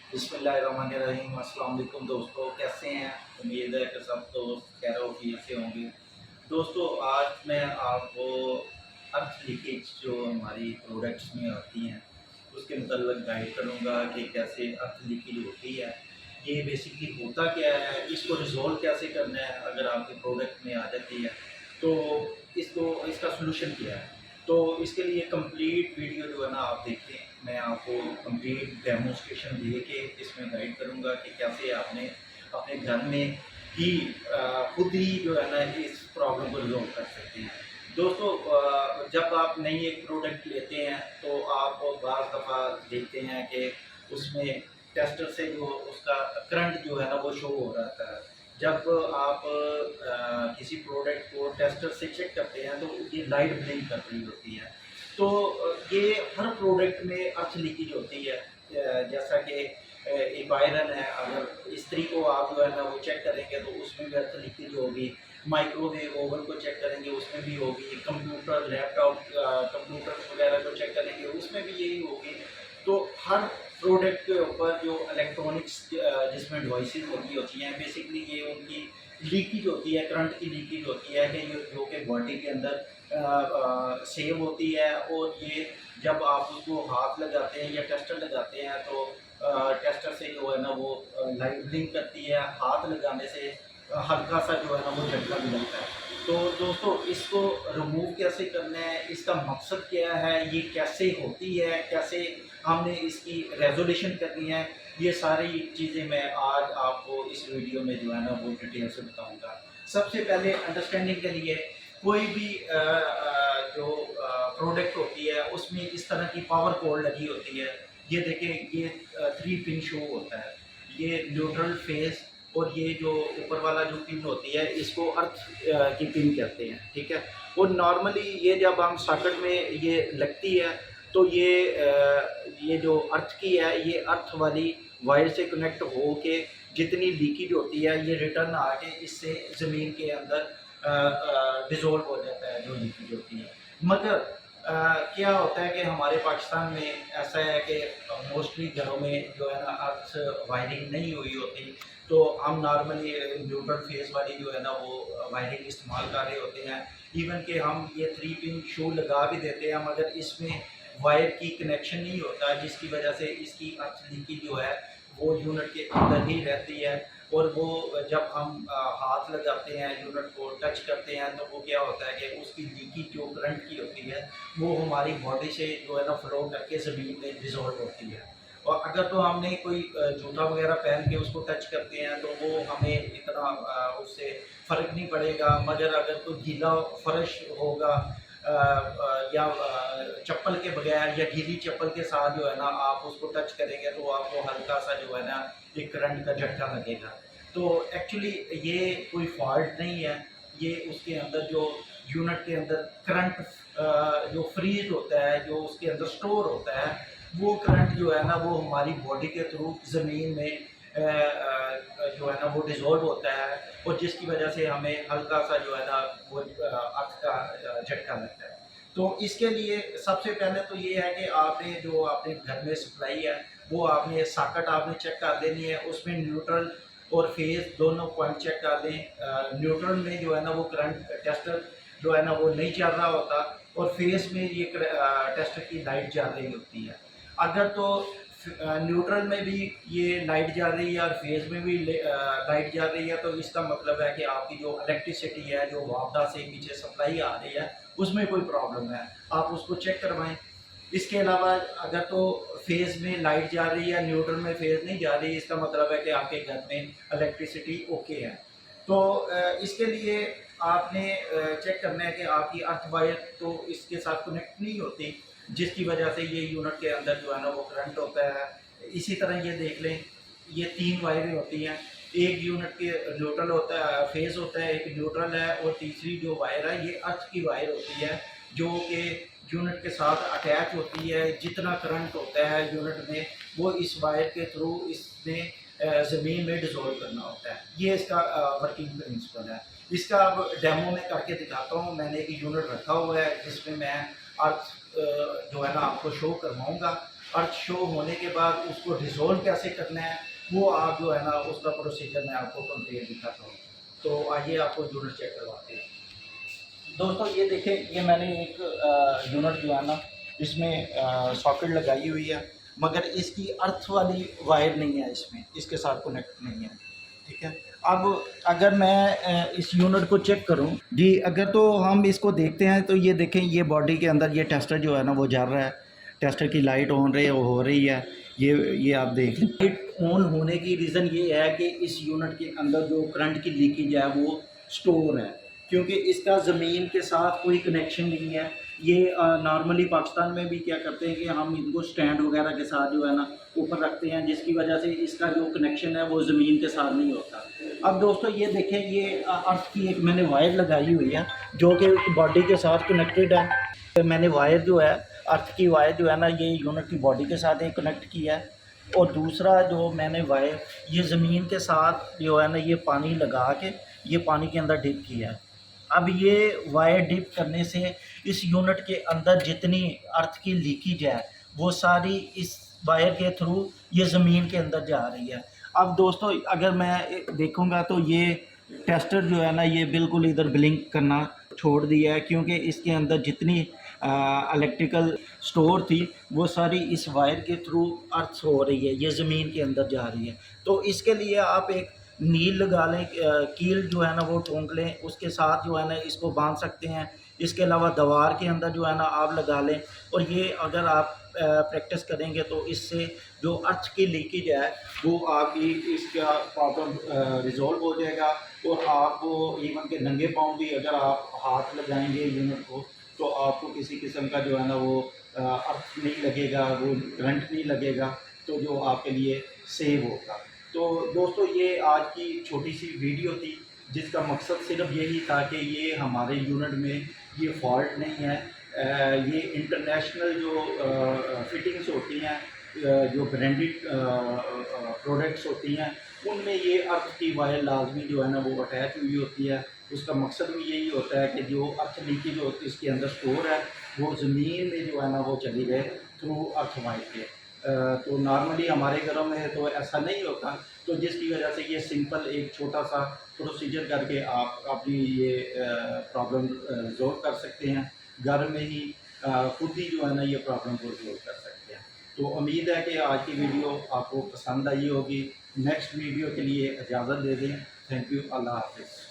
बिस्मिल्लाहिर्रहमानिर्रहीम। अस्सलाम वालेकुम दोस्तों, कैसे हैं? उम्मीद है कि सब दोस्त खैर खैरियत से होंगे। दोस्तों, आज मैं आपको अर्थ लीकेज जो हमारी प्रोडक्ट्स में आती हैं उसके मतलब गाइड करूंगा कि कैसे अर्थ लीकेज होती है, ये बेसिकली होता क्या है, इसको रिजॉल्व कैसे करना है अगर आपके प्रोडक्ट में आ जाती है, तो इसका सोल्यूशन क्या है। तो इसके लिए कंप्लीट वीडियो जो है ना आप देखें। मैं आपको कंप्लीट डेमोन्स्ट्रेशन दे के इसमें गाइड करूँगा कि कैसे आपने अपने घर में ही खुद ही जो है ना इस प्रॉब्लम को रिजॉल्व कर सकते हैं। दोस्तों, जब आप नई एक प्रोडक्ट लेते हैं तो आप बाज़ दफ़ा देखते हैं कि उसमें टेस्टर से जो उसका करंट जो है ना वो शो हो रहा है। जब आप किसी प्रोडक्ट को टेस्टर से चेक करते हैं तो ये लाइट ब्लिंक कर रही होती है। तो ये हर प्रोडक्ट में अर्थ लीकेज होती है। जैसा कि एक आयरन है, अगर इस्त्री को आप जो है ना वो चेक करेंगे तो उसमें भी अर्थ लीकेज होगी। माइक्रोवेव ओवन को चेक करेंगे उसमें भी होगी। कंप्यूटर, लैपटॉप, कंप्यूटर वगैरह को चेक करेंगे उसमें भी यही होगी। तो हर प्रोडक्ट के ऊपर जो इलेक्ट्रॉनिक्स जिसमें डिवाइसेस लगी होती हैं, बेसिकली ये उनकी लीकेज होती है, करंट की लीकेज होती है कि जो कि बॉडी के अंदर सेव होती है। और ये जब आप उसको हाथ लगाते हैं या टेस्टर लगाते हैं तो टेस्टर से जो है ना वो लाइट ब्लिंक करती है। हाथ लगाने से हल्का सा जो है ना वो झटका भी लगता है। तो दोस्तों, इसको रिमूव कैसे करना है, इसका मकसद क्या है, ये कैसे होती है, कैसे हमने इसकी रेजोल्यूशन करनी है, ये सारी चीज़ें मैं आज आपको इस वीडियो में जो है ना वो डिटेल से बताऊंगा। सबसे पहले अंडरस्टैंडिंग के लिए, कोई भी जो प्रोडक्ट होती है उसमें इस तरह की पावर कोड लगी होती है। ये देखें, ये 3 पिन शो होता है। ये न्यूट्रल फेस और ये जो ऊपर वाला जो पिन होती है इसको अर्थ की पिन कहते हैं, ठीक है। और नॉर्मली ये जब हम सॉकेट में ये लगती है तो ये जो अर्थ की है ये अर्थ वाली वायर से कनेक्ट हो के जितनी लीकेज होती है ये रिटर्न आके इससे ज़मीन के अंदर डिज़ोल्व हो जाता है जो लीकेज होती है। मगर क्या होता है कि हमारे पाकिस्तान में ऐसा है कि मोस्टली घरों में जो है ना अर्थ वायरिंग नहीं हुई होती, तो हम नॉर्मली न्यूट्रल फेस वाली जो है ना वो वायरिंग इस्तेमाल कर रहे होते हैं। इवन कि हम ये 3 पिन शू लगा भी देते हैं मगर इसमें वायर की कनेक्शन नहीं होता, जिसकी वजह से इसकी अर्थ लीकेज जो है वो यूनिट के अंदर ही रहती है। और वो जब हम हाथ लगाते हैं, यूनिट को टच करते हैं, तो वो क्या होता है कि उसकी लीकेज जो करंट की होती है वो हमारी बॉडी से जो है ना फ्लो करके ज़मीन में डिज़ोल्व होती है। और अगर तो हमने कोई जूता वगैरह पहन के उसको टच करते हैं तो वो हमें इतना उससे फ़र्क नहीं पड़ेगा। मगर अगर कोई गीला फर्श होगा या चप्पल के बगैर या गीली चप्पल के साथ जो है ना आप उसको टच करेंगे तो आपको हल्का सा जो है ना एक करंट का झटका लगेगा। तो एक्चुअली ये कोई फॉल्ट नहीं है, ये उसके अंदर जो यूनिट के अंदर करंट जो फ्रीज होता है, जो उसके अंदर स्टोर होता है, वो करंट जो है ना वो हमारी बॉडी के थ्रू ज़मीन में जो है ना वो डिज़ोल्व होता है। और जिसकी वजह से हमें हल्का सा जो है ना वो अर्थ का झटका लगता है। तो इसके लिए सबसे पहले तो ये है कि आपने जो आपने घर में सप्लाई है वो आपने सॉकेट आपने चेक कर लेनी है, उसमें न्यूट्रल और फेज दोनों पॉइंट चेक कर लें। न्यूट्रल में जो है ना वो करंट टेस्टर जो है ना वो नहीं चल रहा होता और फेज में ये टेस्टर की लाइट जल रही होती है। अगर तो न्यूट्रल में भी ये लाइट जा रही है और फेज में भी लाइट जा रही है तो इसका मतलब है कि आपकी जो इलेक्ट्रिसिटी है जो वापदा से पीछे सप्लाई आ रही है उसमें कोई प्रॉब्लम है, आप उसको चेक करवाएं। इसके अलावा अगर तो फेज में लाइट जा रही है, न्यूट्रल में फेज नहीं जा रही, इसका मतलब है कि आपके घर में इलेक्ट्रिसिटी ओके है। तो इसके लिए आपने चेक करना है कि आपकी अर्थ वायर तो इसके साथ कनेक्ट नहीं होती, जिसकी वजह से ये यूनिट के अंदर जो है ना वो करंट होता है। इसी तरह ये देख लें, ये 3 वायरें होती हैं। एक यूनिट के न्यूट्रल होता है, फेज होता है, एक न्यूट्रल है और तीसरी जो वायर है ये अर्थ की वायर होती है जो कि यूनिट के साथ अटैच होती है। जितना करंट होता है यूनिट में वो इस वायर के थ्रू इसमें ज़मीन में डिज़ोल्व करना होता है। ये इसका वर्किंग प्रिंसिपल है। इसका अब डेमो में करके दिखाता हूँ। मैंने एक यूनिट रखा हुआ है जिसमें मैं अर्थ जो है ना आपको शो करवाऊँगा। अर्थ शो होने के बाद उसको डिसॉल्व कैसे करना है, वो आप जो है ना उसका प्रोसीजर मैं आपको कंप्लीट दिखाता हूँ। तो आइए आपको यूनिट चेक करवाते हैं। दोस्तों ये देखें, ये मैंने एक यूनिट जो है ना इसमें सॉकेट लगाई हुई है, मगर इसकी अर्थ वाली वायर नहीं है, इसमें इसके साथ कनेक्ट नहीं है। ठीक है। अब अगर मैं इस यूनिट को चेक करूं जी, अगर तो हम इसको देखते हैं तो ये देखें, ये बॉडी के अंदर ये टेस्टर जो है ना वो जल रहा है, टेस्टर की लाइट ऑन रही हो रही है। ये आप देख लें। लाइट ऑन होने की रीज़न ये है कि इस यूनिट के अंदर जो करंट की लीकेज है वो स्टोर है, क्योंकि इसका ज़मीन के साथ कोई कनेक्शन नहीं है। ये नॉर्मली पाकिस्तान में भी क्या करते हैं कि हम इनको स्टैंड वगैरह के साथ जो है ना ऊपर रखते हैं, जिसकी वजह से इसका जो कनेक्शन है वो ज़मीन के साथ नहीं होता। अब दोस्तों ये देखें, ये अर्थ की एक मैंने वायर लगाई हुई है जो कि बॉडी के साथ कनेक्टेड है। तो मैंने वायर जो है, अर्थ की वायर जो है ना, ये यूनिट की बॉडी के साथ एक कनेक्ट किया है। और दूसरा जो मैंने वायर ये ज़मीन के साथ जो है ना ये पानी लगा के ये पानी के अंदर डिप किया है। अब ये वायर डिप करने से इस यूनिट के अंदर जितनी अर्थ की लीकेज है वो सारी इस वायर के थ्रू ये ज़मीन के अंदर जा रही है। अब दोस्तों अगर मैं देखूंगा तो ये टेस्टर जो है ना ये बिल्कुल इधर ब्लिंक करना छोड़ दिया है, क्योंकि इसके अंदर जितनी इलेक्ट्रिकल स्टोर थी वो सारी इस वायर के थ्रू अर्थ हो रही है, ये ज़मीन के अंदर जा रही है। तो इसके लिए आप एक नील लगा लें, कील जो है ना वो ठोंक लें, उसके साथ जो है ना इसको बांध सकते हैं। इसके अलावा दीवार के अंदर जो है ना आप लगा लें, और ये अगर आप प्रैक्टिस करेंगे तो इससे जो अर्थ की लीकेज है वो आपकी इसका प्रॉब्लम रिजॉल्व हो जाएगा। और आप वो इवन के नंगे पाँव भी अगर आप हाथ लगाएंगे यूनिट को तो आपको किसी किस्म का जो है ना वो अर्थ नहीं लगेगा, वो करंट नहीं लगेगा, तो जो आपके लिए सेव होगा। तो दोस्तों ये आज की छोटी सी वीडियो थी जिसका मकसद सिर्फ यही था कि ये हमारे यूनिट में ये फॉल्ट नहीं है। ये इंटरनेशनल जो फिटिंग्स होती हैं, जो ब्रांडेड प्रोडक्ट्स होती हैं, उनमें ये अर्थ की वायर लाजमी जो है ना वो अटैच हुई होती है। उसका मकसद भी यही होता है कि जो अर्थ लीकेज जो इसके अंदर स्टोर है वो ज़मीन में जो है ना वो चली गए थ्रू अर्थ वायर के। तो नॉर्मली हमारे घरों में तो ऐसा नहीं होता, तो जिसकी वजह से ये सिंपल एक छोटा सा प्रोसीजर करके आप अपनी ये प्रॉब्लम सॉल्व कर सकते हैं घर में ही। खुद ही जो है ना ये प्रॉब्लम को सॉल्व कर सकते हैं। तो उम्मीद है कि आज की वीडियो आपको पसंद आई होगी। नेक्स्ट वीडियो के लिए इजाज़त दे दें। Thank you. अल्लाह हाफिज़।